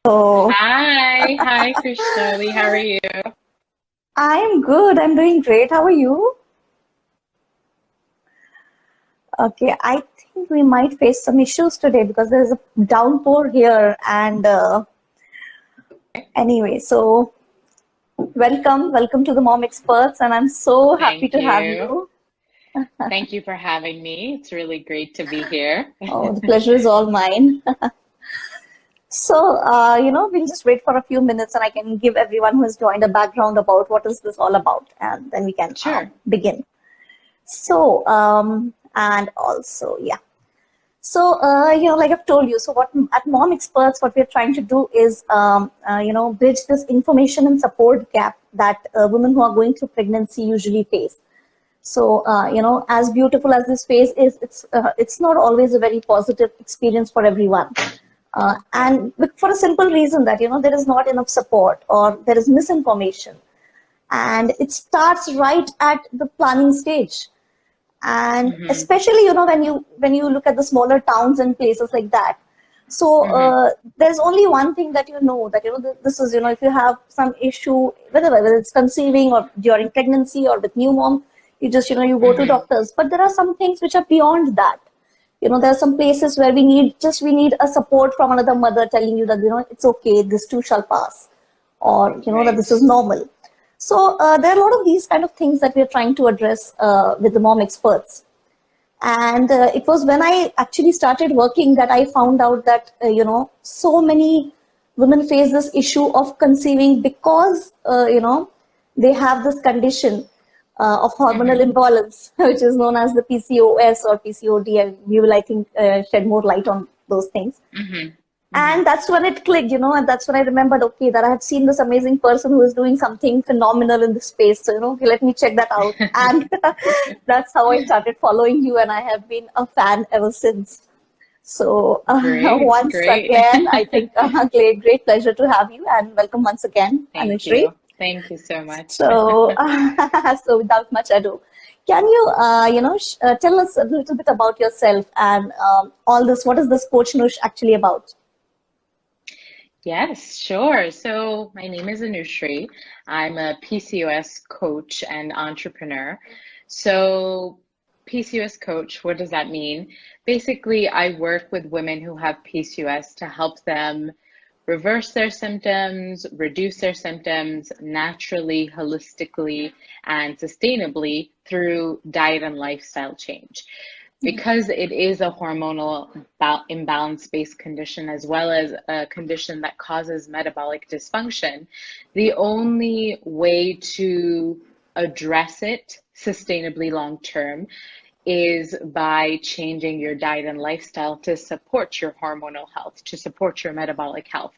Oh, Hi, Krishnali. How are you? I'm good. I'm doing great. How are you? Okay, I think we might face some issues today because there's a downpour here. And anyway, so welcome to the Mom Experts, and I'm so happy Thank to have you. you. Thank you for having me. It's really great to be here. Oh, the pleasure is all mine. So, we'll just wait for a few minutes, and I can give everyone who has joined a background about what is this all about, and then we can Sure. begin. So, and also, yeah. So, like I've told you, so what at Mom Experts, what we're trying to do is, bridge this information and support gap that women who are going through pregnancy usually face. So, as beautiful as this phase is, it's not always a very positive experience for everyone. Yeah. And for a simple reason that, there is not enough support or there is misinformation. And it starts right at the planning stage, and Mm-hmm. especially when you look at the smaller towns and places like that. So Mm-hmm. there's only one thing that that this is, if you have some issue, whether it's conceiving or during pregnancy or with new mom, you just you go to Mm-hmm. doctors. But there are some things which are beyond that. There are some places where we need a support from another mother telling you that it's okay, this too shall pass, or that Right. this is normal. So there are a lot of these kind of things that we are trying to address with the Mom Experts. And it was when I actually started working that I found out that so many women face this issue of conceiving because they have this condition of hormonal Mm-hmm. imbalance, which is known as the PCOS or PCOD, and we will, I think, shed more light on those things. Mm-hmm. Mm-hmm. And that's when it clicked, and that's when I remembered, okay, that I had seen this amazing person who is doing something phenomenal in this space. So, okay, let me check that out. And that's how I started following you, and I have been a fan ever since. So, Great, once great. again, I think great pleasure to have you, and welcome once again, Thank Anushri. you. Thank you so much. So, so without much ado, can you, tell us a little bit about yourself and all this? What is this Coach Nush actually about? Yes, sure. So my name is Anushri. I'm a PCOS coach and entrepreneur. So PCOS coach, what does that mean? Basically, I work with women who have PCOS to help them reverse their symptoms, reduce their symptoms naturally, holistically, and sustainably through diet and lifestyle change. Because it is a hormonal imbalance-based condition as well as a condition that causes metabolic dysfunction, the only way to address it sustainably long term is by changing your diet and lifestyle to support your hormonal health, to support your metabolic health.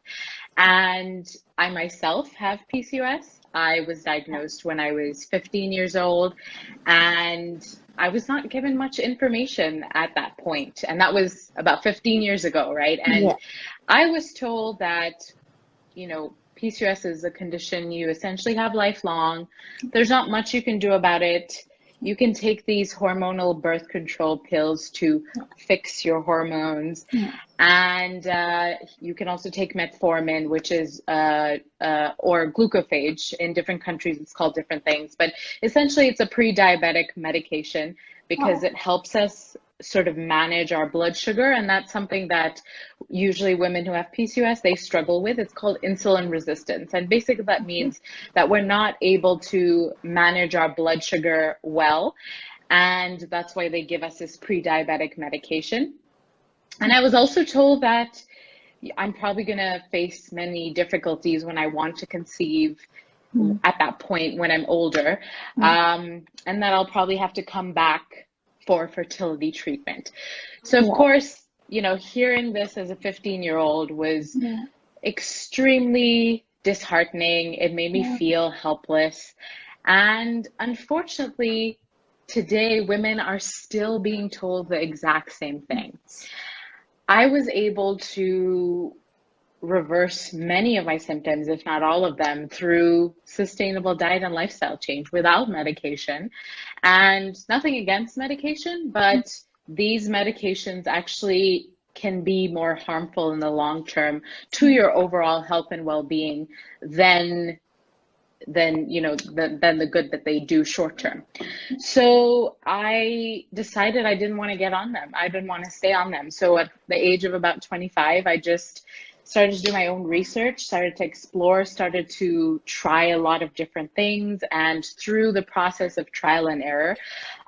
And I myself have PCOS. I was diagnosed when I was 15 years old, and I was not given much information at that point. And that was about 15 years ago, right? And Yeah. I was told that, PCOS is a condition you essentially have lifelong. There's not much you can do about it. You can take these hormonal birth control pills to fix your hormones. And you can also take metformin, which is, or glucophage. In different countries, it's called different things. But essentially, it's a pre-diabetic medication because Oh, it helps us sort of manage our blood sugar. And that's something that usually women who have PCOS, they struggle with. It's called insulin resistance. And basically, that means that we're not able to manage our blood sugar well. And that's why they give us this pre-diabetic medication. And I was also told that I'm probably going to face many difficulties when I want to conceive at that point when I'm older, and that I'll probably have to come back for fertility treatment. So, of wow. course, hearing this as a 15-year-old was Yeah. extremely disheartening. It made me Yeah. feel helpless. And unfortunately, today women are still being told the exact same thing. I was able to reverse many of my symptoms, if not all of them, through sustainable diet and lifestyle change without medication. And nothing against medication, but these medications actually can be more harmful in the long term to your overall health and well-being than than the good that they do short term. So I decided I didn't want to get on them. I didn't want to stay on them. So at the age of about 25, I just started to do my own research, started to explore, started to try a lot of different things. And through the process of trial and error,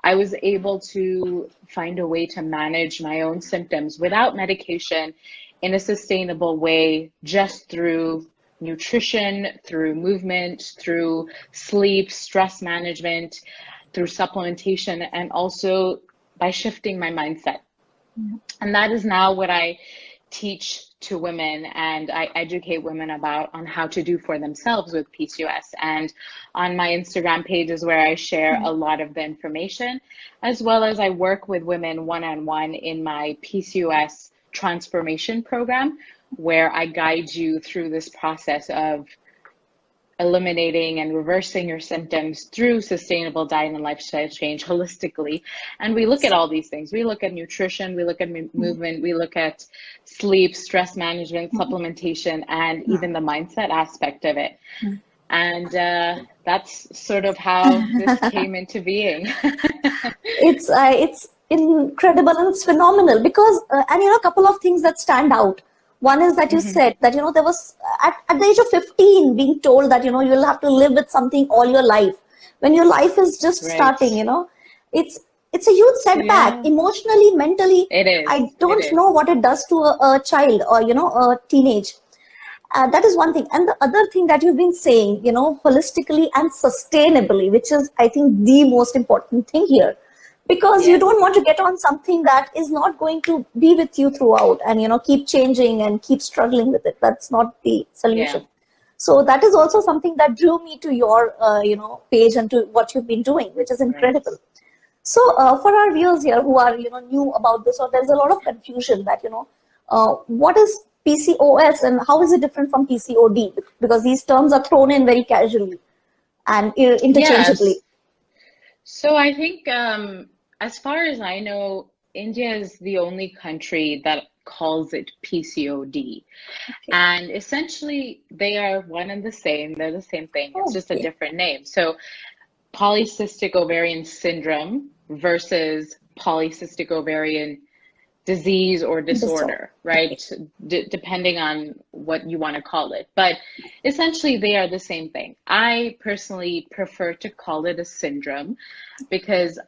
I was able to find a way to manage my own symptoms without medication in a sustainable way, just through nutrition, through movement, through sleep, stress management, through supplementation, and also by shifting my mindset. And that is now what I teach to women, and I educate women about on how to do for themselves with PCOS. And on my Instagram page is where I share a lot of the information, as well as I work with women one-on-one in my PCOS transformation program, where I guide you through this process of eliminating and reversing your symptoms through sustainable diet and lifestyle change holistically. And we look at all these things. We look at nutrition, we look at movement, we look at sleep, stress management, supplementation, and even the mindset aspect of it. And that's sort of how this came into being. It's incredible and it's phenomenal because, and a couple of things that stand out. One is that you said that, there was at the age of 15 being told that, you'll have to live with something all your life. When your life is just starting, it's a huge setback emotionally, mentally. It is. I don't know what it does to a child or, a teenage. That is one thing. And the other thing that you've been saying, holistically and sustainably, which is, I think, the most important thing here. Because you don't want to get on something that is not going to be with you throughout and, keep changing and keep struggling with it. That's not the solution. So that is also something that drew me to your, page and to what you've been doing, which is incredible. So for our viewers here who are, new about this, or there's a lot of confusion that, what is PCOS and how is it different from PCOD? Because these terms are thrown in very casually and interchangeably. So I think, as far as I know, India is the only country that calls it PCOD. And essentially, they are one and the same. They're the same thing. It's just a different name. So polycystic ovarian syndrome versus polycystic ovarian disease or disorder, right? Depending on what you want to call it. But essentially, they are the same thing. I personally prefer to call it a syndrome because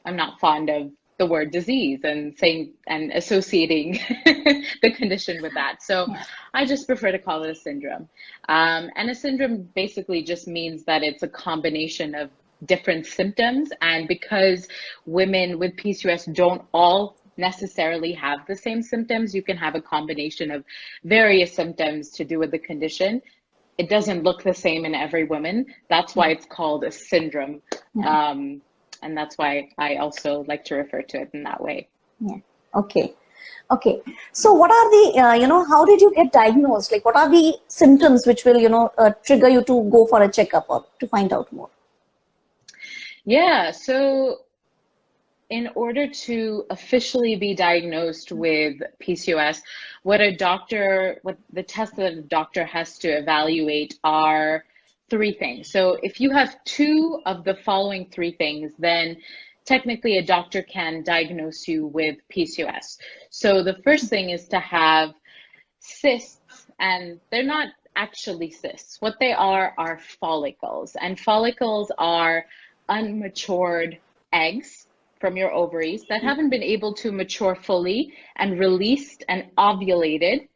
I'm not fond of the word disease and saying and associating the condition with that. So I just prefer to call it a syndrome. And a syndrome basically just means that it's a combination of different symptoms. And because women with PCOS don't all necessarily have the same symptoms, you can have a combination of various symptoms to do with the condition. It doesn't look the same in every woman. That's why it's called a syndrome. And that's why I also like to refer to it in that way. Okay. So what are the, how did you get diagnosed? Like, what are the symptoms which will, trigger you to go for a checkup or to find out more? So in order to officially be diagnosed with PCOS, what the tests that a doctor has to evaluate are three things. So if you have two of the following three things, then technically a doctor can diagnose you with PCOS. So the first thing is to have cysts, and they're not actually cysts. What they are follicles, and follicles are unmatured eggs from your ovaries that haven't been able to mature fully and released and ovulated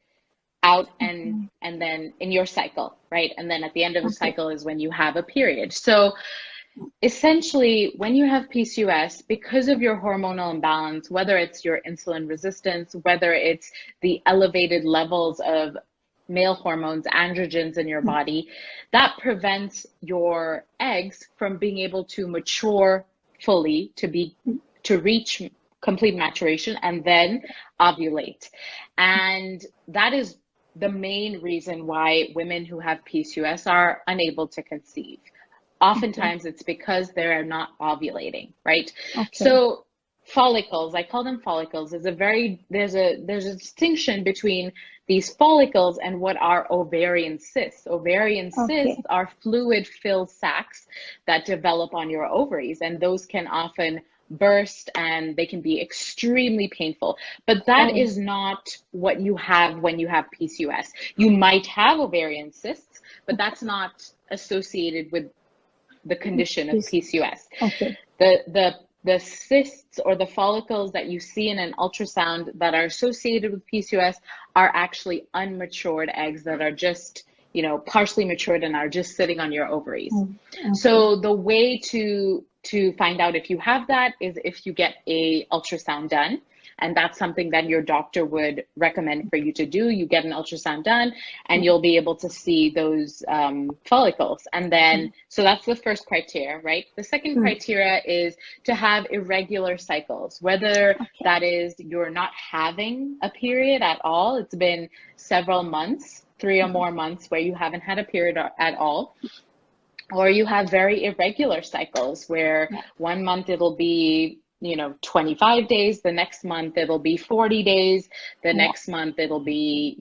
out and then in your cycle, right? And then at the end of the cycle is when you have a period. So essentially, when you have PCOS, because of your hormonal imbalance, whether it's your insulin resistance, whether it's the elevated levels of male hormones, androgens in your body, that prevents your eggs from being able to mature fully to reach complete maturation and then ovulate. And that is the main reason why women who have PCOS are unable to conceive. Oftentimes it's because they're not ovulating, right? So follicles, I call them follicles, there's a distinction between these follicles and what are ovarian cysts. Ovarian cysts Okay. are fluid filled sacs that develop on your ovaries, and those can often burst and they can be extremely painful. But that Oh, is not what you have when you have PCOS. You might have ovarian cysts, but that's not associated with the condition of please. PCOS. Okay. The cysts or the follicles that you see in an ultrasound that are associated with PCOS are actually unmatured eggs that are just, partially matured and are just sitting on your ovaries. Okay. So the way to find out if you have that is if you get a ultrasound done. And that's something that your doctor would recommend for you to do. You get an ultrasound done and you'll be able to see those follicles. And then, so that's the first criteria, right? The second Mm. criteria is to have irregular cycles, whether Okay. that is you're not having a period at all. It's been several months, 3 or more months where you haven't had a period at all. Or you have very irregular cycles where Yeah. 1 month it'll be 25 days, the next month it'll be 40 days, the Yeah. next month it'll be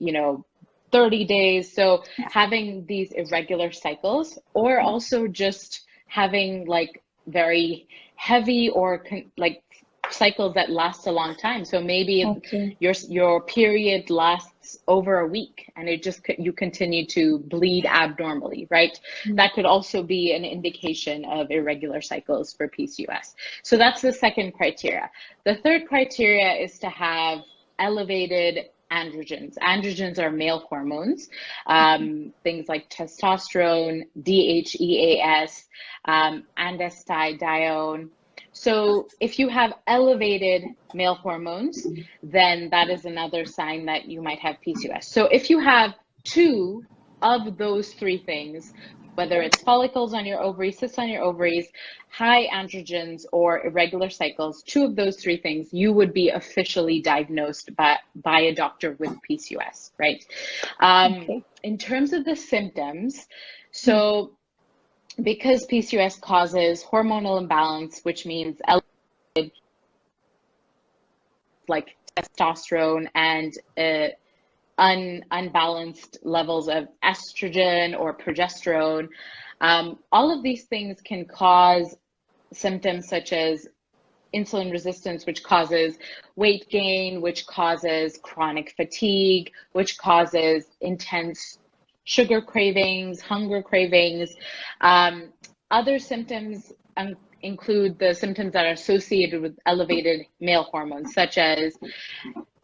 30 days. So Yeah. having these irregular cycles, or Yeah. also just having like very heavy or like cycles that last a long time. So maybe Okay. your period lasts over a week and you continue to bleed abnormally, right? Mm. That could also be an indication of irregular cycles for PCOS. So that's the second criteria. The third criteria is to have elevated androgens. Androgens are male hormones, things like testosterone, DHEAS, androstenedione. So if you have elevated male hormones, then that is another sign that you might have PCOS. So if you have two of those three things, whether it's follicles on your ovaries, cysts on your ovaries, high androgens, or irregular cycles, two of those three things, you would be officially diagnosed by a doctor with PCOS, right? Okay. In terms of the symptoms, Mm. so because PCOS causes hormonal imbalance, which means like testosterone and unbalanced levels of estrogen or progesterone, all of these things can cause symptoms such as insulin resistance, which causes weight gain, which causes chronic fatigue, which causes intense sugar cravings, hunger cravings. Other symptoms include the symptoms that are associated with elevated male hormones, such as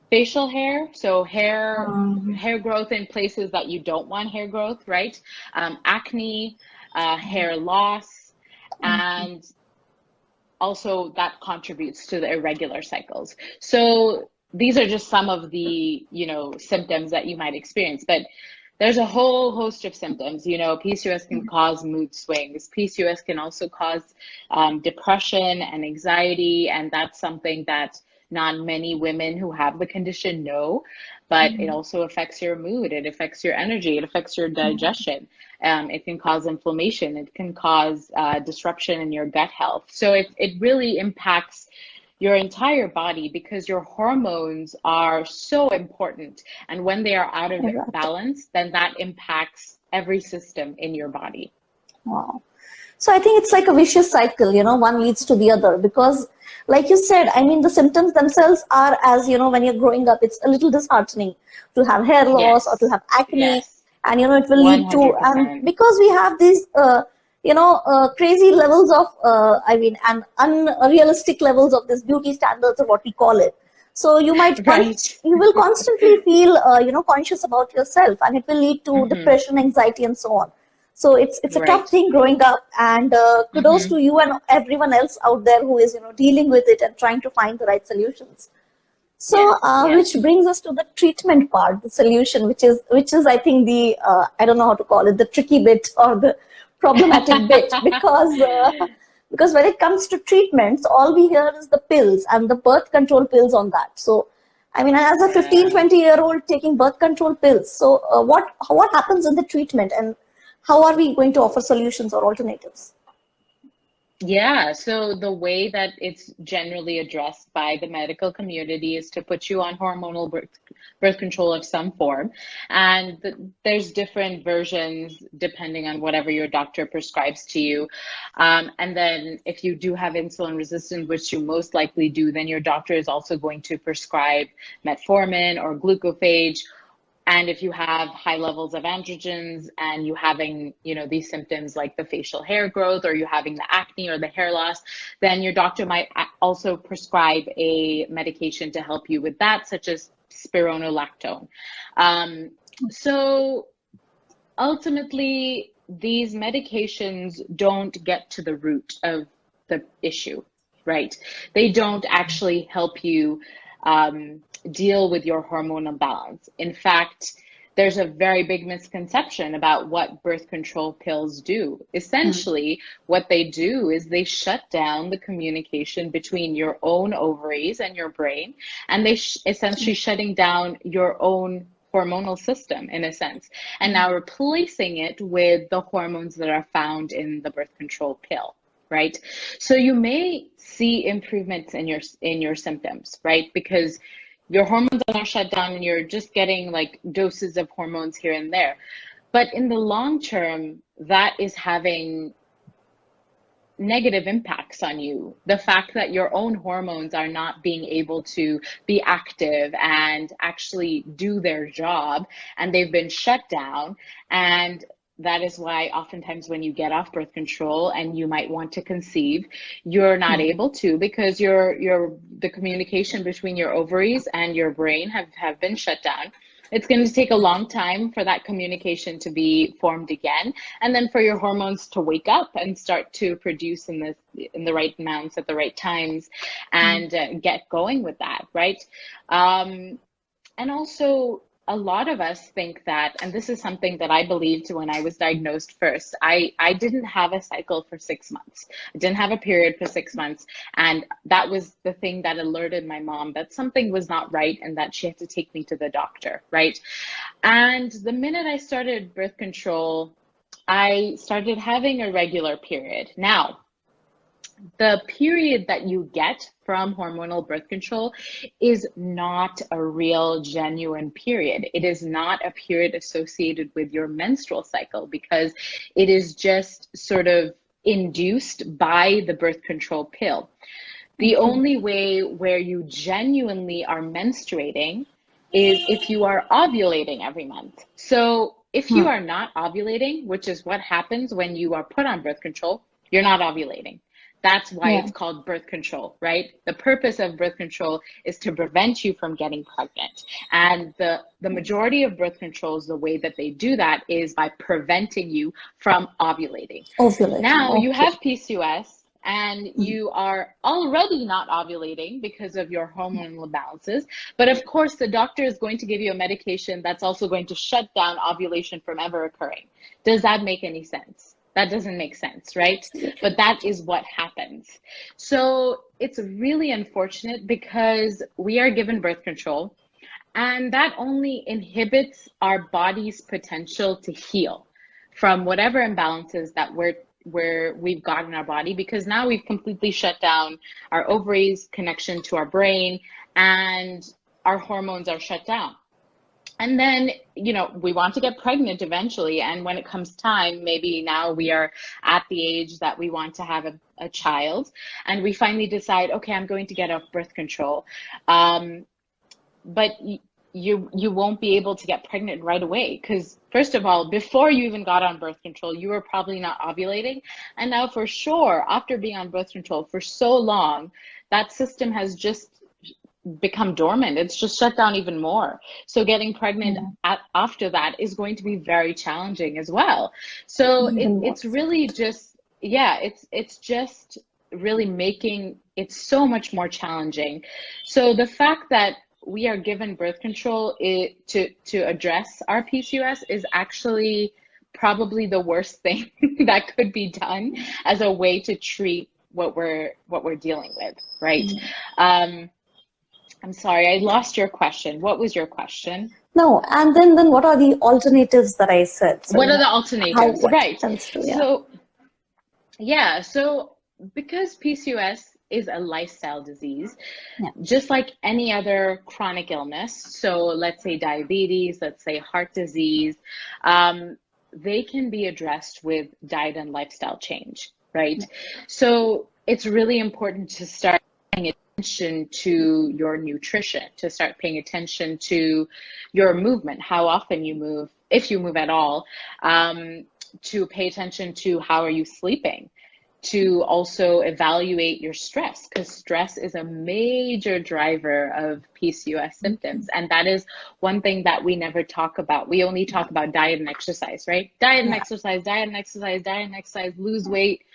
facial hair, so hair Um, growth in places that you don't want hair growth, right? Acne, hair loss, and also that contributes to the irregular cycles. So these are just some of the symptoms that you might experience, but there's a whole host of symptoms. PCOS can cause mood swings. PCOS can also cause depression and anxiety, and that's something that not many women who have the condition know, but it also affects your mood, it affects your energy, it affects your digestion. It can cause inflammation, it can cause disruption in your gut health. So it really impacts your entire body because your hormones are so important. And when they are out of right. balance, then that impacts every system in your body. Wow. So I think it's like a vicious cycle, one leads to the other because, like you said, I mean, the symptoms themselves are, as when you're growing up, it's a little disheartening to have hair loss or to Yes, have acne, yes, and it will lead to, and 100%. because we have these, crazy levels of, and unrealistic levels of this beauty standards, or what we call it. So Right. you will constantly feel, conscious about yourself, and it will lead to Hmm. depression, anxiety, and so on. So it's a tough Right. thing growing up, and kudos Hmm. to you and everyone else out there who is dealing with it and trying to find the right solutions. So Yes, which yes. brings us to the treatment part, the solution, which is I think the I don't know how to call it, the tricky bit or the problematic bit, because when it comes to treatments, all we hear is the pills and the birth control pills on that. So I mean, as a 15, Yeah. 20-year-old taking birth control pills, so what happens in the treatment, and how are we going to offer solutions or alternatives? Yeah, so the way that it's generally addressed by the medical community is to put you on hormonal birth control of some form. And there's different versions depending on whatever your doctor prescribes to you. And then if you do have insulin resistance, which you most likely do, then your doctor is also going to prescribe metformin or glucophage. And if you have high levels of androgens and you having, these symptoms like the facial hair growth, or you having the acne or the hair loss, then your doctor might also prescribe a medication to help you with that, such as spironolactone. So ultimately, these medications don't get to the root of the issue, right? They don't actually help you deal with your hormonal balance. In fact, there's a very big misconception about what birth control pills do. Essentially, what they do is they shut down the communication between your own ovaries and your brain, and they essentially shutting down your own hormonal system in a sense, and now replacing it with the hormones that are found in the birth control pill. Right. So you may see improvements in your symptoms, right? Because your hormones are shut down and you're just getting like doses of hormones here and there. But in the long term, that is having negative impacts on you. The fact that your own hormones are not being able to be active and actually do their job, and they've been shut down. And that is why oftentimes when you get off birth control and you might want to conceive, you're not able to, because the communication between your ovaries and your brain have been shut down. It's going to take a long time for that communication to be formed again, and then for your hormones to wake up and start to produce in the right amounts at the right times, and get going with that, right? And also, a lot of us think that, and this is something that I believed when I was diagnosed first, I didn't have a cycle for 6 months. I didn't have a period for 6 months. And that was the thing that alerted my mom that something was not right and that she had to take me to the doctor, right? And the minute I started birth control, I started having a regular period. Now, the period that you get from hormonal birth control is not a real genuine period. It is not a period associated with your menstrual cycle, because it is just sort of induced by the birth control pill. The only way where you genuinely are menstruating is if you are ovulating every month. So if you are not ovulating, which is what happens when you are put on birth control, you're not ovulating. That's why it's called birth control, right? The purpose of birth control is to prevent you from getting pregnant. And the majority of birth controls, the way that they do that is by preventing you from ovulating. Now, you have PCOS and you are already not ovulating because of your hormonal imbalances. But of course, the doctor is going to give you a medication that's also going to shut down ovulation from ever occurring. Does that make any sense? That doesn't make sense, right? But that is what happens. So it's really unfortunate because we are given birth control, and that only inhibits our body's potential to heal from whatever imbalances that we've got in our body, because now we've completely shut down our ovaries, connection to our brain, and our hormones are shut down. And then, we want to get pregnant eventually. And when it comes time, maybe now we are at the age that we want to have a child, and we finally decide, okay, I'm going to get off birth control. But you won't be able to get pregnant right away, because first of all, before you even got on birth control, you were probably not ovulating. And now for sure, after being on birth control for so long, that system has just become dormant. It's just shut down even more. So getting pregnant after that is going to be very challenging as well. So it's really just, it's just really making it so much more challenging. So the fact that we are given birth control to address our PCOS is actually probably the worst thing that could be done as a way to treat what we're dealing with, right? I'm sorry, I lost your question. What was your question? No, and then what are the alternatives that I said? So what are the alternatives? Right. To, So because PCOS is a lifestyle disease, Yeah. just like any other chronic illness, so let's say diabetes, let's say heart disease, they can be addressed with diet and lifestyle change, right? So it's really important to start paying attention to your nutrition, to start paying attention to your movement, how often you move, if you move at all, to pay attention to how are you sleeping, to also evaluate your stress, because stress is a major driver of PCOS symptoms. And that is one thing that we never talk about. We only talk about diet and exercise, right? Diet and exercise, diet and exercise, diet and exercise, lose weight.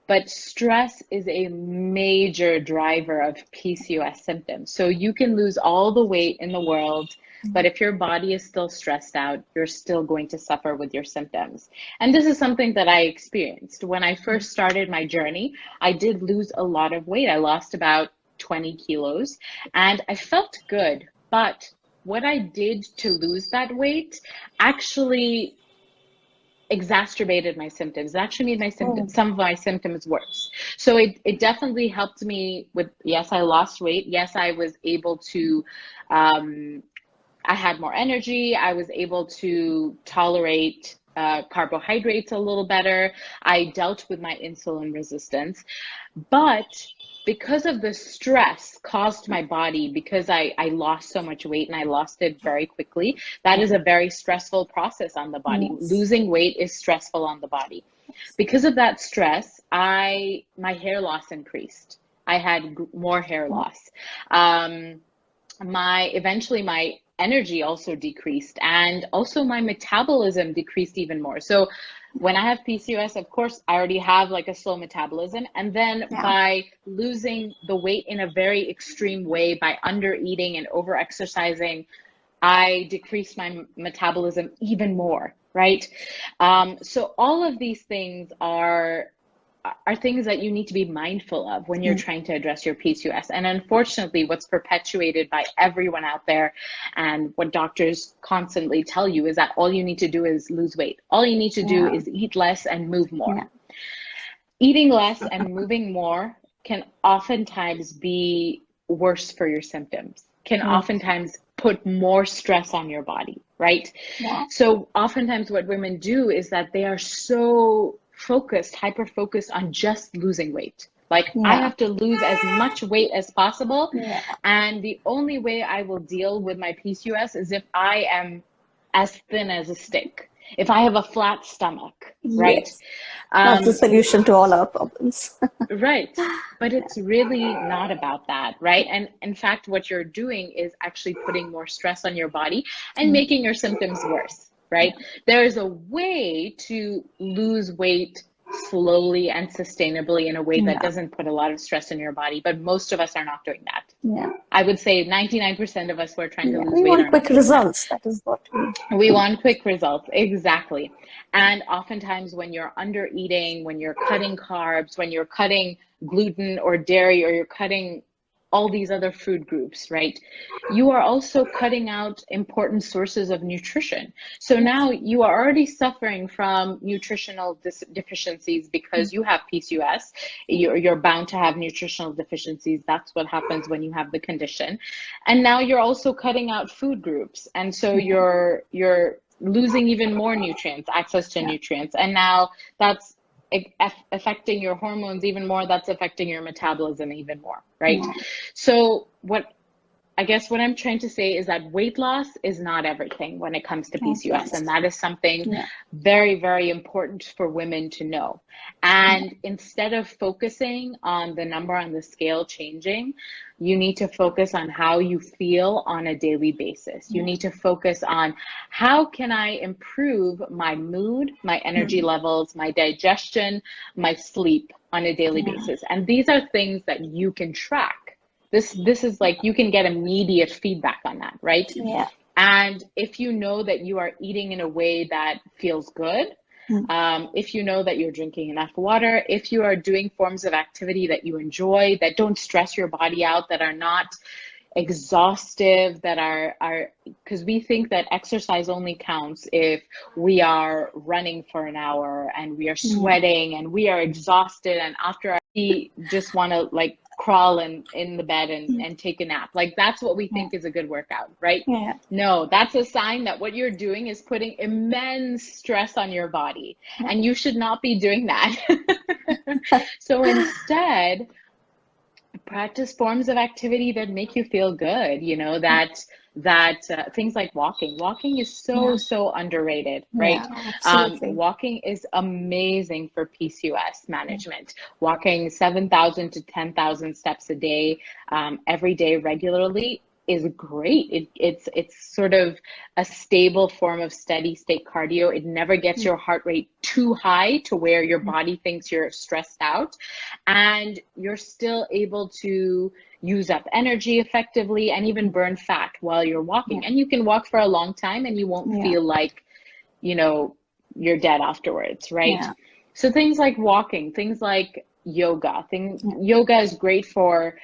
But stress is a major driver of PCOS symptoms. So you can lose all the weight in the world, but if your body is still stressed out, you're still going to suffer with your symptoms. And this is something that I experienced. When I first started my journey, I did lose a lot of weight. I lost about 20 kilos and I felt good. But what I did to lose that weight actually exacerbated my symptoms. It actually made my symptoms, some of my symptoms worse. So it definitely helped me with, yes, I lost weight. Yes, I was able to, I had more energy. I was able to tolerate carbohydrates a little better. I dealt with my insulin resistance. But because of the stress caused my body, because I lost so much weight and I lost it very quickly, that is a very stressful process on the body. Yes. Losing weight is stressful on the body. Because of that stress, my hair loss increased. I had more hair loss. Eventually my energy also decreased, and also my metabolism decreased even more. So when I have PCOS, of course, I already have like a slow metabolism. And then by losing the weight in a very extreme way, by under eating and over exercising, I decreased my metabolism even more, right? So all of these things are things that you need to be mindful of when you're trying to address your PCOS. And unfortunately, what's perpetuated by everyone out there and what doctors constantly tell you is that all you need to do is lose weight. All you need to do is eat less and move more. Eating less and moving more can oftentimes be worse for your symptoms, can oftentimes put more stress on your body, right? So oftentimes what women do is that they are so focused, hyper focused on just losing weight. Like I have to lose as much weight as possible. And the only way I will deal with my PCOS is if I am as thin as a stick, if I have a flat stomach, right? That's the solution to all our problems. Right. But it's really not about that, right? And in fact, what you're doing is actually putting more stress on your body and making your symptoms worse, right? There is a way to lose weight slowly and sustainably in a way that doesn't put a lot of stress in your body, but most of us are not doing that. I would say 99% of us who are trying to lose weight we want quick results. That is what we want quick results. Exactly. And oftentimes when you're under eating, when you're cutting carbs, when you're cutting gluten or dairy, or you're cutting all these other food groups, right? You are also cutting out important sources of nutrition. So now you are already suffering from nutritional deficiencies because you have PCOS. You're bound to have nutritional deficiencies. That's what happens when you have the condition. And now you're also cutting out food groups. And so you're losing even more nutrients, access to nutrients. And now that's affecting your hormones even more. That's affecting your metabolism even more, right? So what I'm trying to say is that weight loss is not everything when it comes to PCOS. And that is something very, very important for women to know. And instead of focusing on the number on the scale changing, you need to focus on how you feel on a daily basis. You need to focus on how can I improve my mood, my energy levels, my digestion, my sleep on a daily basis. And these are things that you can track. This is like, you can get immediate feedback on that, right? And if you know that you are eating in a way that feels good, if you know that you're drinking enough water, if you are doing forms of activity that you enjoy, that don't stress your body out, that are not exhaustive, that are because we think that exercise only counts if we are running for an hour and we are sweating and we are exhausted, and after we just want to like crawl in the bed and take a nap. Like that's what we think is a good workout, right? Yeah. No, that's a sign that what you're doing is putting immense stress on your body, and you should not be doing that. So instead, practice forms of activity that make you feel good, you know, that things like walking is so underrated, right? Yeah, absolutely. Walking is amazing for PCOS management. Walking 7,000 to 10,000 steps a day, every day regularly is great. It's sort of a stable form of steady state cardio. It never gets your heart rate too high to where your body thinks you're stressed out, and you're still able to use up energy effectively and even burn fat while you're walking. And you can walk for a long time and you won't feel like, you know, you're dead afterwards, right? Yeah. So things like walking, things like yoga. Yoga is great for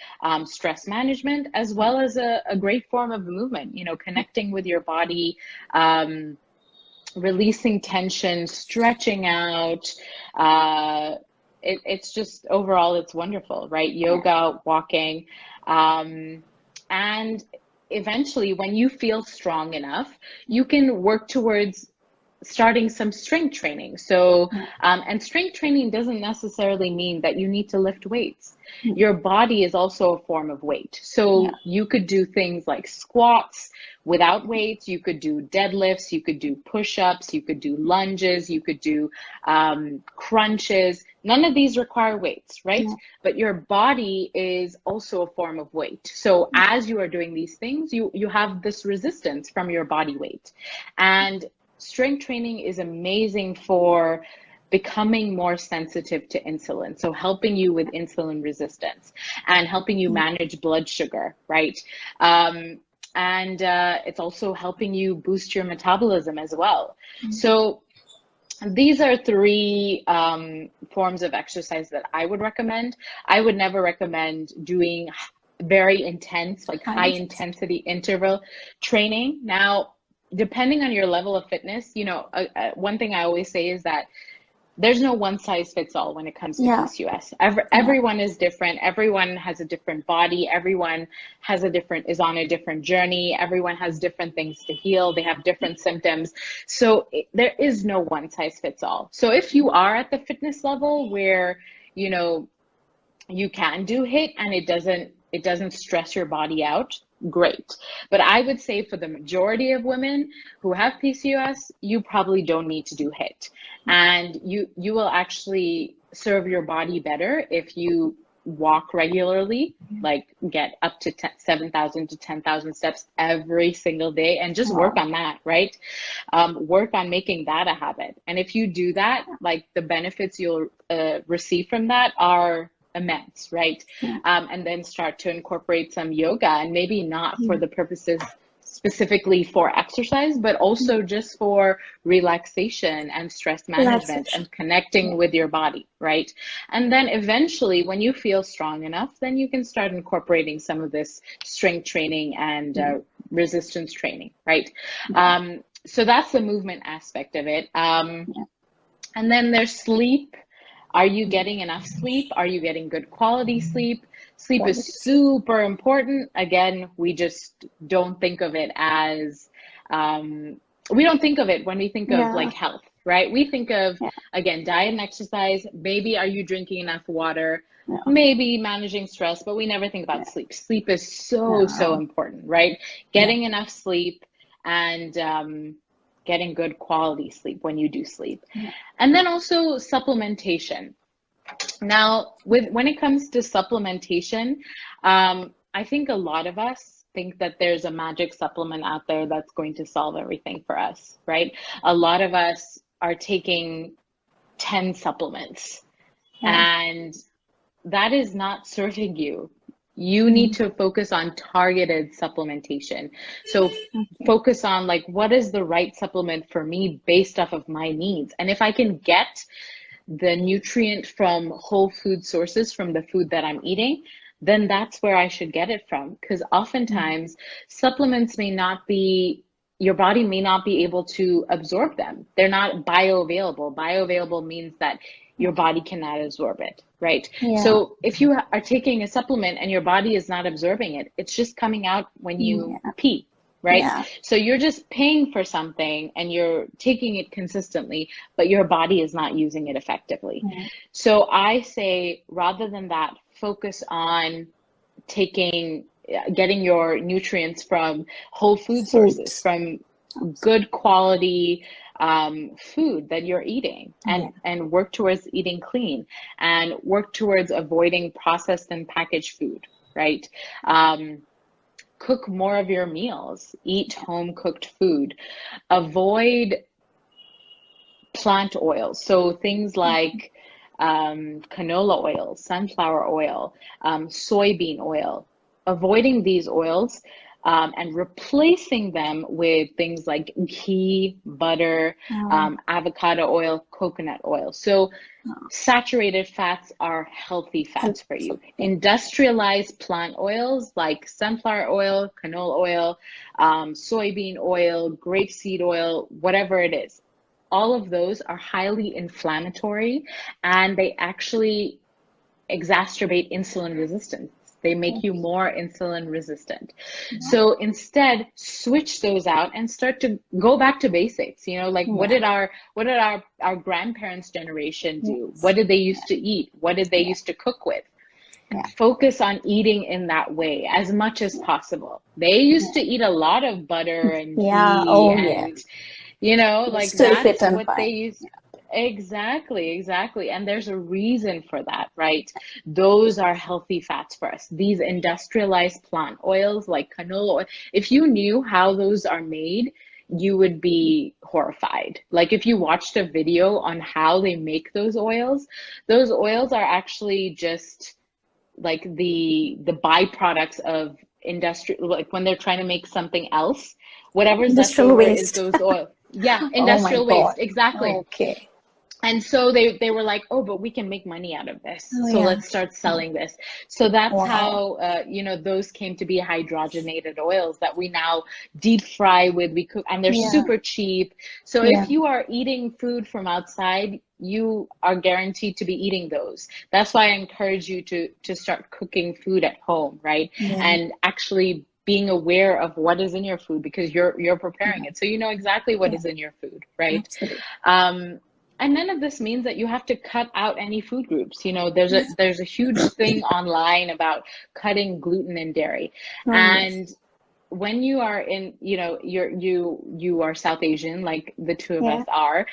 stress management, as well as a great form of movement, you know, connecting with your body, releasing tension, stretching out. It's just overall, it's wonderful, right? Yoga, walking. And eventually, when you feel strong enough, you can work towards starting some strength training. So, and strength training doesn't necessarily mean that you need to lift weights. Your body is also a form of weight. So you could do things like squats without weights. You could do deadlifts. You could do push-ups. You could do lunges. You could do crunches. None of these require weights, right? But your body is also a form of weight. So as you are doing these things, you have this resistance from your body weight. And strength training is amazing for becoming more sensitive to insulin. So helping you with insulin resistance and helping you manage blood sugar, right? And it's also helping you boost your metabolism as well. So these are three forms of exercise that I would recommend. I would never recommend doing very intense, like high intensity interval training. Now, depending on your level of fitness, you know, one thing I always say is that there's no one size fits all when it comes to PCOS. Everyone is different. Everyone has a different body. Everyone is on a different journey. Everyone has different things to heal. They have different symptoms. So there is no one size fits all. So if you are at the fitness level where, you know, you can do HIIT and it doesn't stress your body out, great. But I would say for the majority of women who have PCOS, you probably don't need to do HIIT. And you will actually serve your body better if you walk regularly, like get up to 7,000 to 10,000 steps every single day, and just work on that, right? Work on making that a habit. And if you do that, like the benefits you'll receive from that are immense, right? And then start to incorporate some yoga, and maybe not for the purposes specifically for exercise, but also just for relaxation and stress management and connecting with your body, right? And then eventually, when you feel strong enough, then you can start incorporating some of this strength training and resistance training, right? So that's the movement aspect of it. And then there's sleep. Are you getting enough sleep? Are you getting good quality sleep? Sleep is super important. Again, we just don't think of it as, we don't think of it when we think of like health, right? We think of, again, diet and exercise. Maybe are you drinking enough water? Maybe managing stress, but we never think about sleep. Sleep is so important, right? Getting enough sleep and getting good quality sleep when you do sleep. And then also supplementation. Now, when it comes to supplementation, I think a lot of us think that there's a magic supplement out there that's going to solve everything for us, right? A lot of us are taking 10 supplements, and that is not serving you. You need to focus on targeted supplementation. So focus on like, what is the right supplement for me based off of my needs? And if I can get the nutrient from whole food sources, from the food that I'm eating, then that's where I should get it from. Because oftentimes supplements may not be, your body may not be able to absorb them. They're not bioavailable. Bioavailable means that your body cannot absorb it, right? Yeah. So if you are taking a supplement and your body is not absorbing it, it's just coming out when you Yeah. pee, right? Yeah. So you're just paying for something and you're taking it consistently, but your body is not using it effectively. Yeah. So I say, rather than that, focus on getting your nutrients from whole food sources, Foods. from good quality food that you're eating, Yeah. and work towards eating clean, and work towards avoiding processed and packaged food, right? Cook more of your meals, eat home cooked food, avoid plant oils. So things like canola oil, sunflower oil, soybean oil, avoiding these oils and replacing them with things like ghee, butter, avocado oil, coconut oil. So saturated fats are healthy fats for you. Industrialized plant oils like sunflower oil, canola oil, soybean oil, grapeseed oil, whatever it is, all of those are highly inflammatory, and they actually exacerbate insulin resistance. They make you more insulin resistant. So instead, switch those out and start to go back to basics. You know, like what did our grandparents' generation do? What did they used to eat? What did they used to cook with? Focus on eating in that way as much as possible. They used to eat a lot of butter and ghee and you know, like Still fit that's and what they fine. use. Exactly. And there's a reason for that, right? Those are healthy fats for us. These industrialized plant oils like canola oil, if you knew how those are made, you would be horrified. Like if you watched a video on how they make those oils are actually just like the byproducts of industry, like when they're trying to make something else, whatever's left Industrial over is waste. those oil. Yeah, Oh my industrial God. waste, exactly. Okay. And so they were like, oh, but we can make money out of this. Oh So yeah. let's start selling this. So that's Wow. how, those came to be hydrogenated oils that we now deep fry with. We cook, and they're Yeah. super cheap. So Yeah. if you are eating food from outside, you are guaranteed to be eating those. That's why I encourage you to start cooking food at home, right? Yeah. And actually being aware of what is in your food, because you're preparing it. So you know exactly what is in your food, right? Absolutely. And none of this means that you have to cut out any food groups. You know, there's a huge thing online about cutting gluten and dairy. Oh yes. And when you are in, you are South Asian, like the two of us Yeah. are,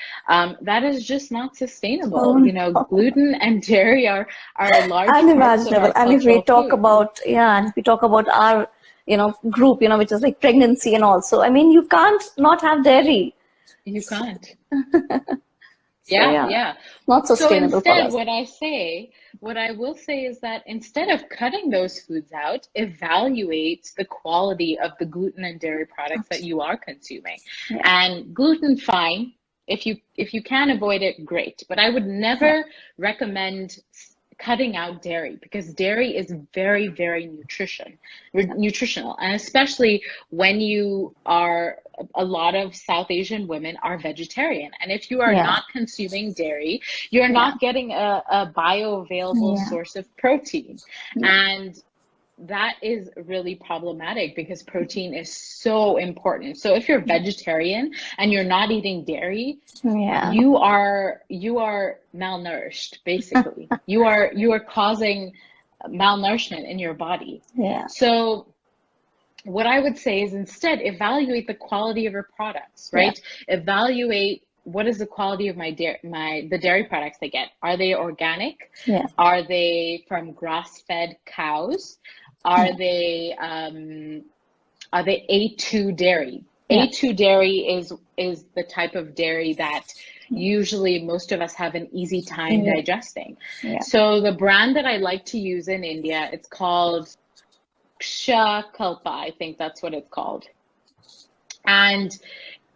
that is just not sustainable. Oh You know, no. gluten and dairy are large parts of Unimaginable. our And if we cultural talk food. about, and if we talk about our, group, which is like pregnancy and also, I mean, you can't not have dairy. You can't. So yeah, Yeah. not So sustainable for instead, us. what I will say is that instead of cutting those foods out, evaluate the quality of the gluten and dairy products that you are consuming. Yeah. And gluten, fine. If you can avoid it, great. But I would Yeah. never recommend cutting out dairy, because dairy is very, very nutritional, and especially when you are, a lot of South Asian women are vegetarian, and if you are Yeah. not consuming dairy, you're Yeah. not getting a bioavailable Yeah. source of protein. Yeah. And that is really problematic, because protein is so important. So if you're vegetarian and you're not eating dairy, Yeah. you are malnourished, basically. You are causing malnourishment in your body. Yeah. So what I would say is, instead, evaluate the quality of your products, Yeah. right? Evaluate, what is the quality of the dairy products they get. Are they organic? Yeah. Are they from grass-fed cows? Are they A2 dairy? Yeah. A2 dairy is the type of dairy that usually most of us have an easy time Yeah. digesting. Yeah. So the brand that I like to use in India, it's called Kalpa, I think that's what it's called. And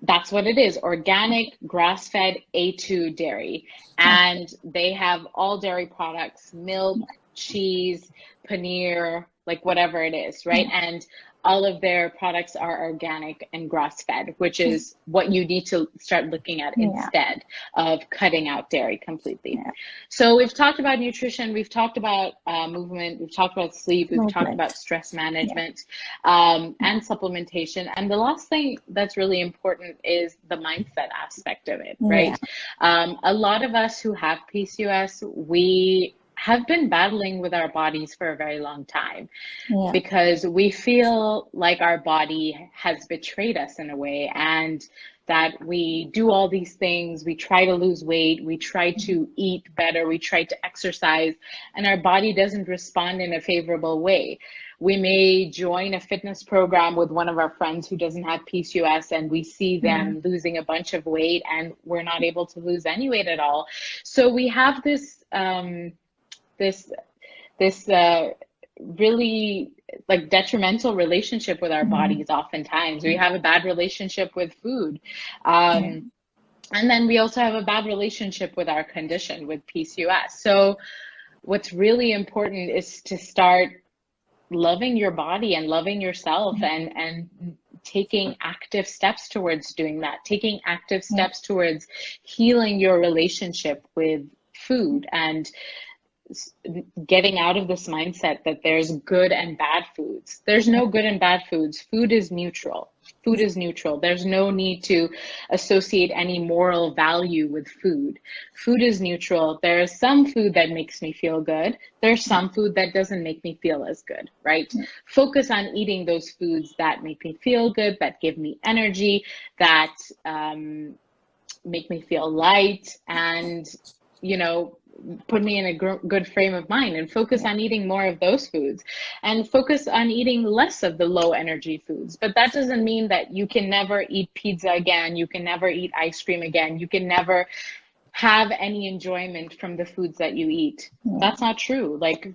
that's what it is: organic, grass-fed, A2 dairy. And they have all dairy products, milk, cheese, paneer, like whatever it is, right? And all of their products are organic and grass-fed, which is what you need to start looking at instead of cutting out dairy completely. So we've talked about nutrition, we've talked about movement, we've talked about sleep, we've talked about stress management, and supplementation. And the last thing that's really important is the mindset aspect of it, right? A lot of us who have PCOS, we have been battling with our bodies for a very long time because we feel like our body has betrayed us in a way, and that we do all these things, we try to lose weight, we try to eat better, we try to exercise, and our body doesn't respond in a favorable way. We may join a fitness program with one of our friends who doesn't have PCOS, and we see them losing a bunch of weight, and we're not able to lose any weight at all. So we have this really like detrimental relationship with our bodies. Oftentimes we have a bad relationship with food, and then we also have a bad relationship with our condition, with PCOS. So what's really important is to start loving your body and loving yourself, and taking active steps towards doing that, taking active steps towards healing your relationship with food, and getting out of this mindset that there's good and bad foods. There's no good and bad foods. Food is neutral. Food is neutral. There's no need to associate any moral value with food. Food is neutral. There is some food that makes me feel good. There's some food that doesn't make me feel as good, right? Focus on eating those foods that make me feel good, that give me energy, that make me feel light, and, you know, put me in a good frame of mind, and focus on eating more of those foods, and focus on eating less of the low energy foods. But that doesn't mean that you can never eat pizza again, you can never eat ice cream again, you can never have any enjoyment from the foods that you eat. That's not true. Like,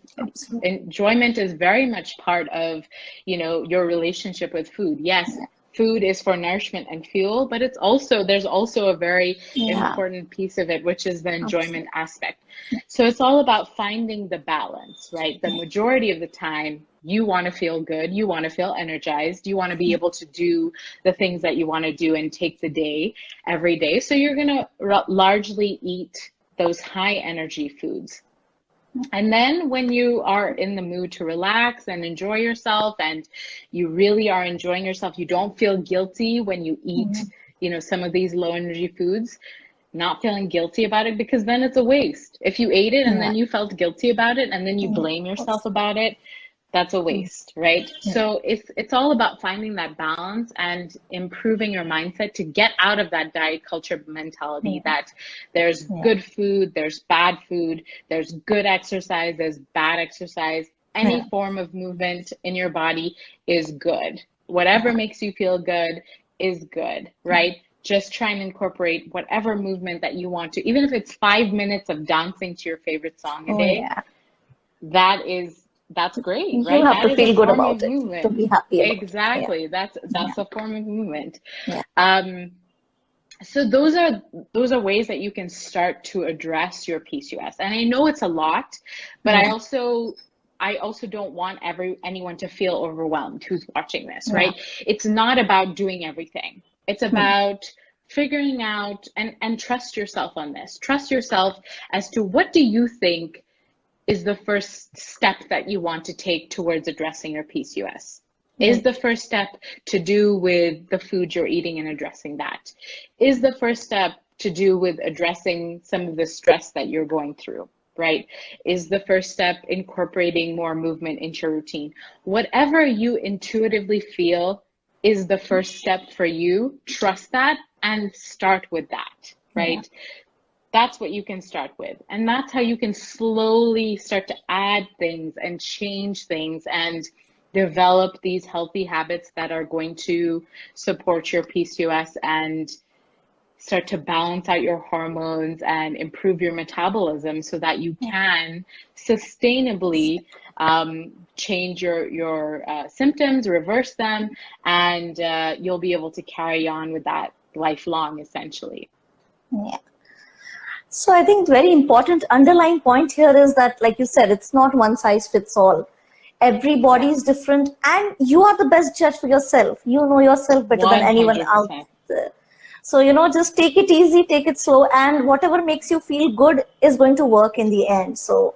enjoyment is very much part of, you know, your relationship with food. Yes, food is for nourishment and fuel, but it's also, there's also a very important piece of it, which is the enjoyment aspect. So it's all about finding the balance, right? The majority of the time, you want to feel good, you want to feel energized, you want to be able to do the things that you want to do and take the day every day. So you're going to largely eat those high energy foods. And then when you are in the mood to relax and enjoy yourself, and you really are enjoying yourself, you don't feel guilty when you eat, you know, some of these low energy foods, not feeling guilty about it, because then it's a waste. If you ate it and then you felt guilty about it and then you blame yourself about it, that's a waste, right? So it's all about finding that balance and improving your mindset to get out of that diet culture mentality that there's good food, there's bad food, there's good exercise, there's bad exercise. Any form of movement in your body is good. Whatever makes you feel good is good, right? Just try and incorporate whatever movement that you want to, even if it's 5 minutes of dancing to your favorite song a day. That's great, right? You have That to is feel a good form about of it movement. to be happy about Exactly. That's a form of movement. it. So those are ways that you can start to address your PCOS. And I know it's a lot, but I also don't want anyone to feel overwhelmed who's watching this, right? It's not about doing everything. It's about figuring out and trust yourself on this. Trust yourself as to what do you think is the first step that you want to take towards addressing your PCOS? Is the first step to do with the food you're eating and addressing that? Is the first step to do with addressing some of the stress that you're going through, right? Is the first step incorporating more movement into your routine? Whatever you intuitively feel is the first step for you, trust that and start with that, right? That's what you can start with. And that's how you can slowly start to add things and change things and develop these healthy habits that are going to support your PCOS and start to balance out your hormones and improve your metabolism so that you can sustainably change your symptoms, reverse them, and you'll be able to carry on with that lifelong, essentially. So I think very important underlying point here is that, like you said, it's not one size fits all. Everybody Yeah, is different, and you are the best judge for yourself. You know yourself better than anyone out 100%. there. So, just take it easy, take it slow, and whatever makes you feel good is going to work in the end. So,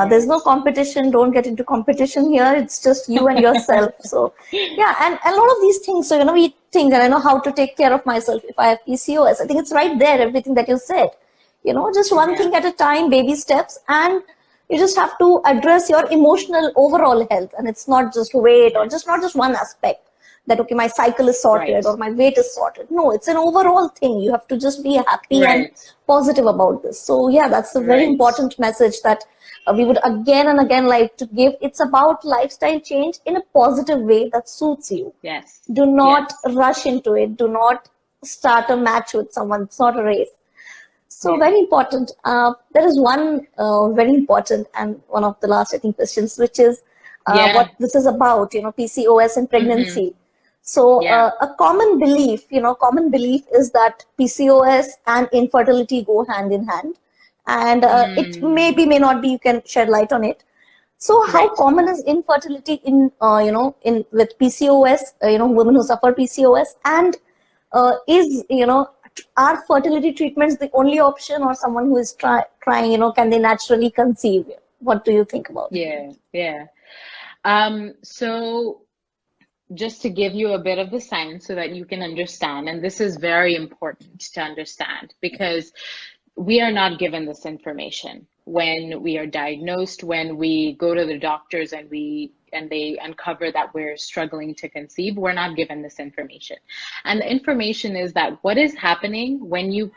there's Right. no competition. Don't get into competition here. It's just you and yourself. So, yeah, and a lot of these things. So, we think, and I know how to take care of myself if I have PCOS. I think it's right there, everything that you said. Just one Yeah, thing at a time, baby steps, and you just have to address your emotional overall health. And it's not just weight or just not just one aspect that, okay, my cycle is sorted right, or my weight is sorted. No, it's an overall thing. You have to just be happy and right, positive about this. So, yeah, that's a very right. important message that we would again and again like to give. It's about lifestyle change in a positive way that suits you. Yes, Do not yes, rush into it. Do not start a match with someone. It's not a race. So yeah, very important. There is one very important and one of the last, I think, questions, which is yeah, what this is about. PCOS and mm-hmm, pregnancy. So yeah, a common belief is that PCOS and infertility go hand in hand, and it may not be. You can shed light on it. So how right. common is infertility in in with PCOS? Women who suffer PCOS, and is are fertility treatments the only option, or someone who is trying, can they naturally conceive? What do you think about it? Yeah, yeah. So just to give you a bit of the science so that you can understand, and this is very important to understand because we are not given this information when we are diagnosed, when we go to the doctors and they uncover that we're struggling to conceive, we're not given this information. And the information is that what is happening when you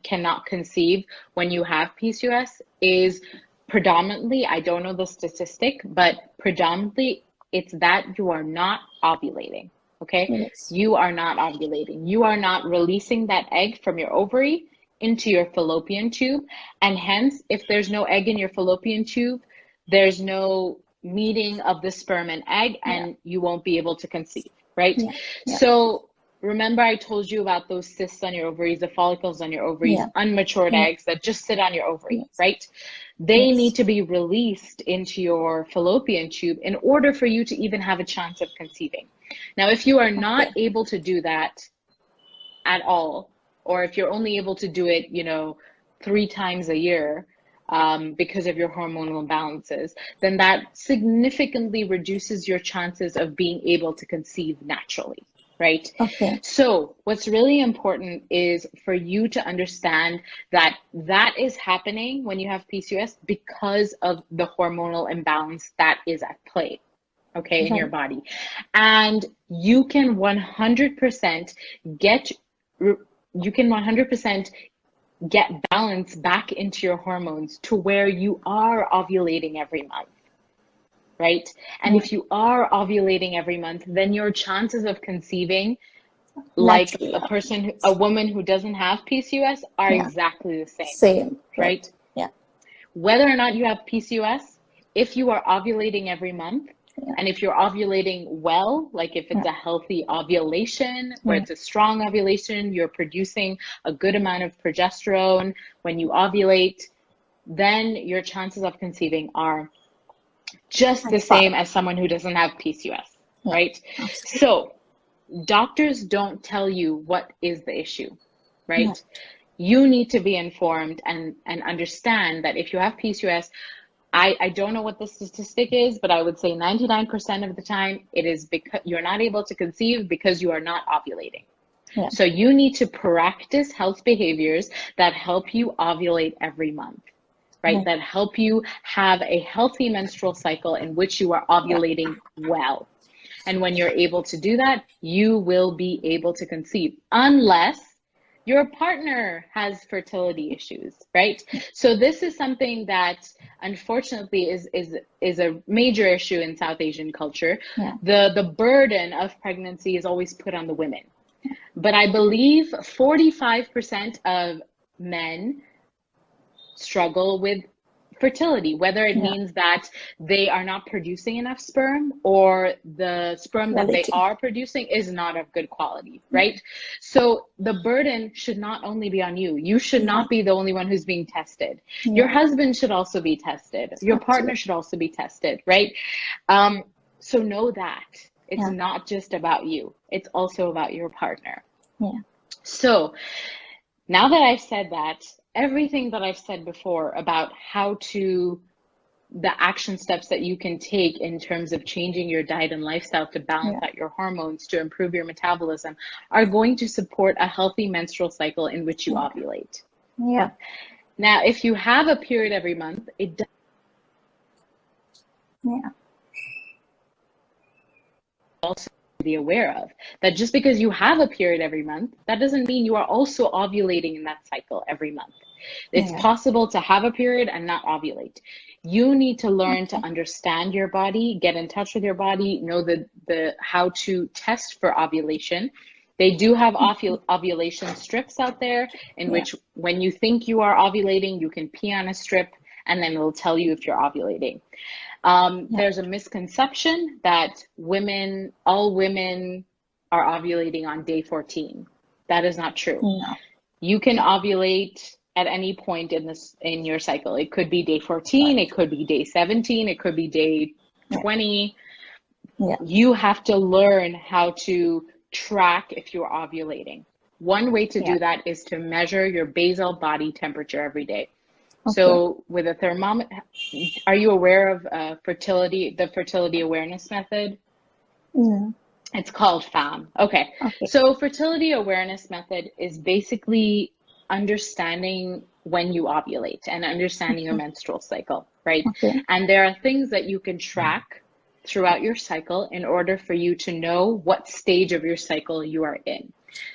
cannot conceive when you have PCOS is predominantly, I don't know the statistic, but predominantly it's that you are not ovulating. Okay. Yes. You are not ovulating. You are not releasing that egg from your ovary into your fallopian tube. And hence, if there's no egg in your fallopian tube, there's no meeting of the sperm and egg, Yeah. and you won't be able to conceive, right? Yeah. Yeah. So remember I told you about those cysts on your ovaries, the follicles on your ovaries, Yeah. unmatured Yeah. eggs that just sit on your ovary, Yes. right? They need Yes. to be released into your fallopian tube in order for you to even have a chance of conceiving. Now, if you are not Okay. able to do that at all, or if you're only able to do it, 3 times a year, because of your hormonal imbalances, then that significantly reduces your chances of being able to conceive naturally, right? Okay. So, what's really important is for you to understand that that is happening when you have PCOS because of the hormonal imbalance that is at play, okay, in your Right. body. And you can 100% get you can 100% get balance back into your hormones to where you are ovulating every month, right? And Yeah. if you are ovulating every month, then your chances of conceiving, like Naturally happen. a woman who doesn't have PCOS, are Yeah. exactly the same, Same. Right. right? Yeah. Whether or not you have PCOS, if you are ovulating every month, Yeah. and if you're ovulating well, like if Yeah. it's a healthy ovulation, where Yeah. it's a strong ovulation, you're producing a good amount of progesterone when you ovulate, then your chances of conceiving are just At the par. same as someone who doesn't have PCOS, Yeah. right? Absolutely. So, doctors don't tell you what is the issue, Yeah. right? You need to be informed and understand that if you have PCOS, I don't know what the statistic is, but I would say 99% of the time it is because you're not able to conceive because you are not ovulating. Yeah. So you need to practice health behaviors that help you ovulate every month, right? Right. That help you have a healthy menstrual cycle in which you are Yeah. ovulating well. And when you're able to do that, you will be able to conceive, unless your partner has fertility issues, right? So this is something that unfortunately is a major issue in South Asian culture. Yeah. The burden of pregnancy is always put on the women. But I believe 45% of men struggle with fertility, whether it Yeah. means that they are not producing enough sperm or the sperm that they Quality. are producing is not of good quality, right? So the burden should not only be on you. You should Yeah. not be the only one who's being tested. Your Yeah. husband should also be tested. Your partner Absolutely. should also be tested, right? So know that it's Yeah. not just about you. It's also about your partner. Yeah. So now that I've said that, everything that I've said before about the action steps that you can take in terms of changing your diet and lifestyle to balance Yeah. out your hormones, to improve your metabolism, are going to support a healthy menstrual cycle in which you ovulate. Yeah. Now, if you have a period every month, it does Yeah. also be aware of that just because you have a period every month, that doesn't mean you are also ovulating in that cycle every month. It's Yeah. possible to have a period and not ovulate. You need to learn to Okay. understand your body, get in touch with your body, know the how to test for ovulation. They do have ovulation strips out there in Yeah. which when you think you are ovulating, you can pee on a strip and then it'll tell you if you're ovulating. Yeah. There's a misconception that all women are ovulating on day 14. That is not true. No. You can ovulate at any point in your cycle. It could be day 14, Right. it could be day 17, it could be day 20. Yeah. You have to learn how to track if you're ovulating. One way to Yeah. do that is to measure your basal body temperature every day. Okay. So with a thermometer, are you aware of the fertility awareness method? Yeah. It's called FAM. Okay. Okay. So fertility awareness method is basically understanding when you ovulate and understanding your menstrual cycle, right? Okay. And there are things that you can track throughout your cycle in order for you to know what stage of your cycle you are in.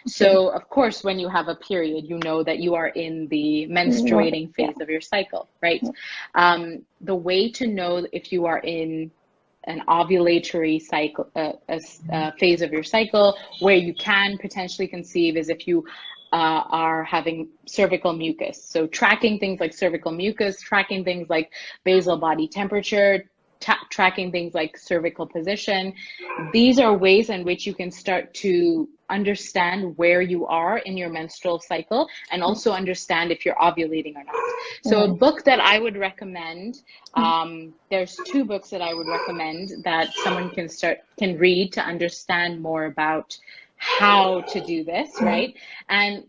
So, of course, when you have a period, you know that you are in the menstruating Yeah. phase of your cycle, right? Yeah. The way to know if you are in an ovulatory cycle, phase of your cycle where you can potentially conceive is if you are having cervical mucus. So tracking things like cervical mucus, tracking things like basal body temperature, tracking things like cervical position. These are ways in which you can start to understand where you are in your menstrual cycle and also understand if you're ovulating or not. So a book that I would recommend, there's two books that I would recommend that someone can read to understand more about how to do this, right? And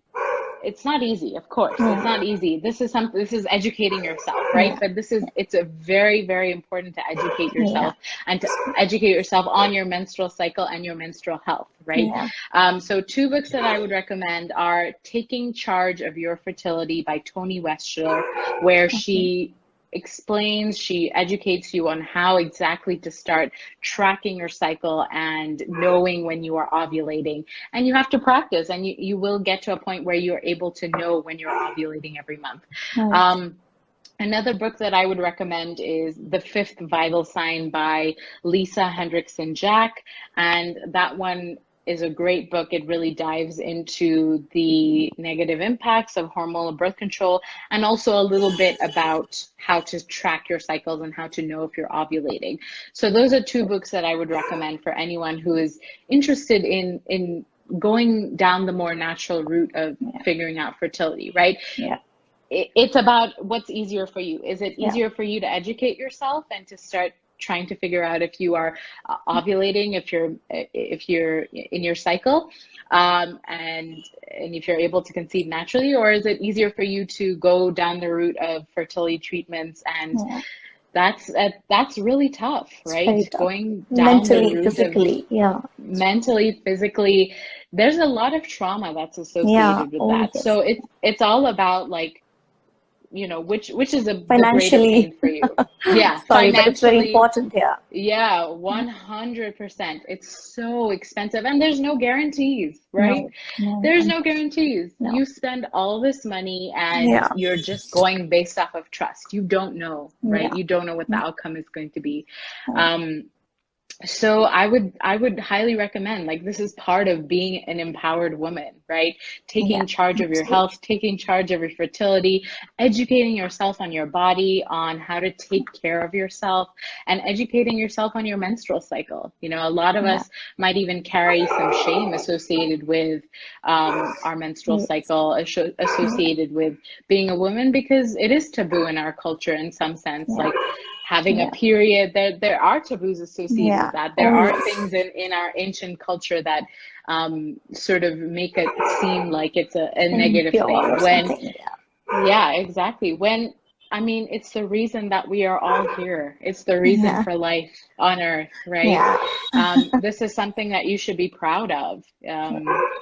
it's not easy, of course. It's not easy. This is educating yourself, right? But it's a very, very important to educate yourself and to educate yourself on your menstrual cycle and your menstrual health, right? So two books that I would recommend are Taking Charge of Your Fertility by Toni Weschler, where she educates you on how exactly to start tracking your cycle and knowing when you are ovulating. And you have to practice, and you will get to a point where you're able to know when you're ovulating every month. Another book that I would recommend is The Fifth Vital Sign by Lisa Hendrickson Jack. And that one is a great book. It really dives into the negative impacts of hormonal birth control and also a little bit about how to track your cycles and how to know if you're ovulating. So those are two books that I would recommend for anyone who is interested in going down the more natural route of figuring out fertility, right? It's about what's easier for you. Is it easier for you to educate yourself and to start trying to figure out if you are ovulating, if you're in your cycle, and if you're able to conceive naturally, or is it easier for you to go down the route of fertility treatments? And that's really tough, right? Tough. Going down Mentally, the route physically, of mentally, physically, there's a lot of trauma that's associated with that. Yes. So it's all about, like, which is the greater Financially. pain for you. Yeah, Sorry, but it's very financially. important here. Yeah, 100%. It's so expensive, and there's no guarantees, right? There's no guarantees. You spend all this money and you're just going based off of trust. You don't know, right? You don't know what the outcome is going to be. So I would highly recommend, like, this is part of being an empowered woman, right? Yeah, Taking charge of your absolutely. health, taking charge of your fertility, educating yourself on your body, on how to take care of yourself, and educating yourself on your menstrual cycle. You know, a lot of Yeah. us might even carry some shame associated with our menstrual Yes. cycle, associated with being a woman, because it is taboo in our culture in some sense. Yeah. Like, having a Yeah. period, there are taboos associated Yeah. with that. There Oh, are yes. things in our ancient culture that sort of make it seem like it's a negative Impure thing. or When, something. Yeah. yeah, exactly. When, I mean, it's the reason that we are all here. It's the reason Yeah. for life on Earth, right? Yeah. This is something that you should be proud of.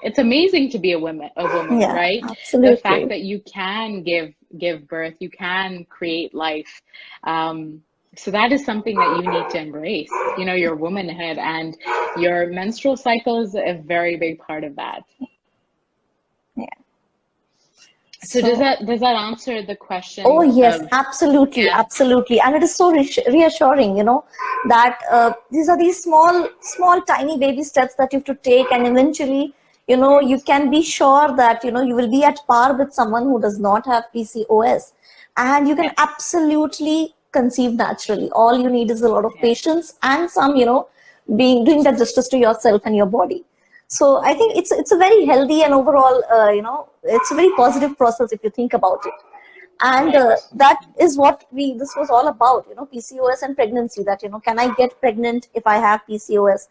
It's amazing to be a woman, Yeah. right? The fact Absolutely. that you can give birth, you can create life. Um, so that is something that you need to embrace. You know, your womanhood, and your menstrual cycle is a very big part of that. Yeah. So does So, that answer the oh, question yes, of, absolutely, yeah, absolutely. And it is so reassuring, that these are these small, tiny baby steps that you have to take, and eventually, you can be sure that, you will be at par with someone who does not have PCOS, and you can yes, absolutely conceive naturally. All you need is a lot of yes, patience and some, doing that justice to yourself and your body. So I think yes, it's a very healthy and overall, it's a very positive process if you think about it. And right, that is what this was all about, PCOS and pregnancy. That, can I get pregnant if I have PCOS?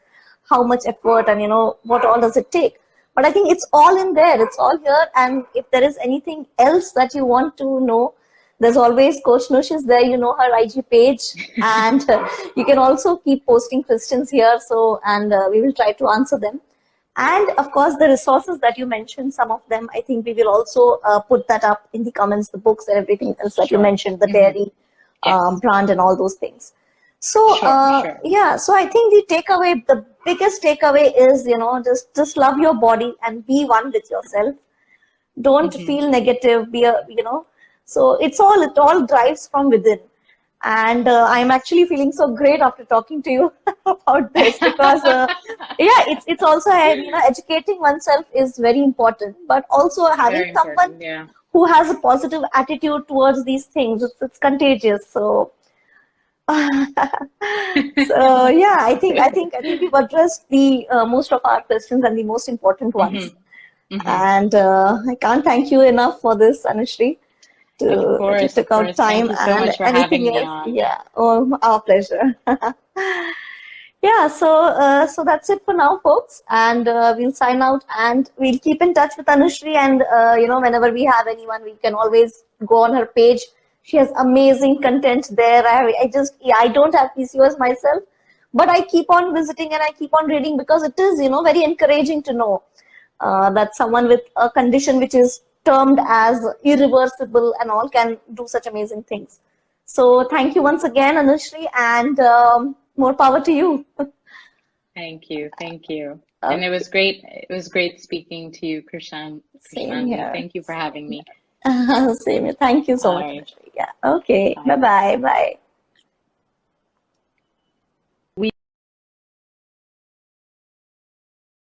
How much effort, and what all does it take? But I think it's all in there. It's all here. And if there is anything else that you want to know, there's always Coach Nush is there. You know her IG page, and you can also keep posting questions here. So, and we will try to answer them. And of course, the resources that you mentioned, some of them, I think we will also put that up in the comments, the books and everything else that you sure, mentioned, the dairy yes, brand and all those things. So, sure, sure, yeah, so I think the biggest takeaway is, just love your body and be one with yourself. Don't hmm feel negative, so it all drives from within. And I'm actually feeling so great after talking to you about this, because yeah, it's also, educating oneself is very important, but also having very someone important, yeah. who has a positive attitude towards these things, it's contagious. So so yeah, I think we've addressed the most of our questions and the most important hmm ones. hmm And I can't thank you enough for this, Anushri, that you Of took out course. Thank time. you so And much for anything having me else? on. Yeah, oh, our pleasure. Yeah, so that's it for now, folks. And we'll sign out, and we'll keep in touch with Anushri. And whenever we have anyone, we can always go on her page. She has amazing content there. I don't have PCOS myself, but I keep on visiting and I keep on reading, because it is, very encouraging to know that someone with a condition which is termed as irreversible and all can do such amazing things. So thank you once again, Anushri, and more power to you. Thank you. Thank you. And it Okay, was great. It was great speaking to you, same Krishnandi. here. Thank you for having me. Same here. Thank you so All much, right. Anushri. Yeah. Okay. Bye. Bye-bye. Bye.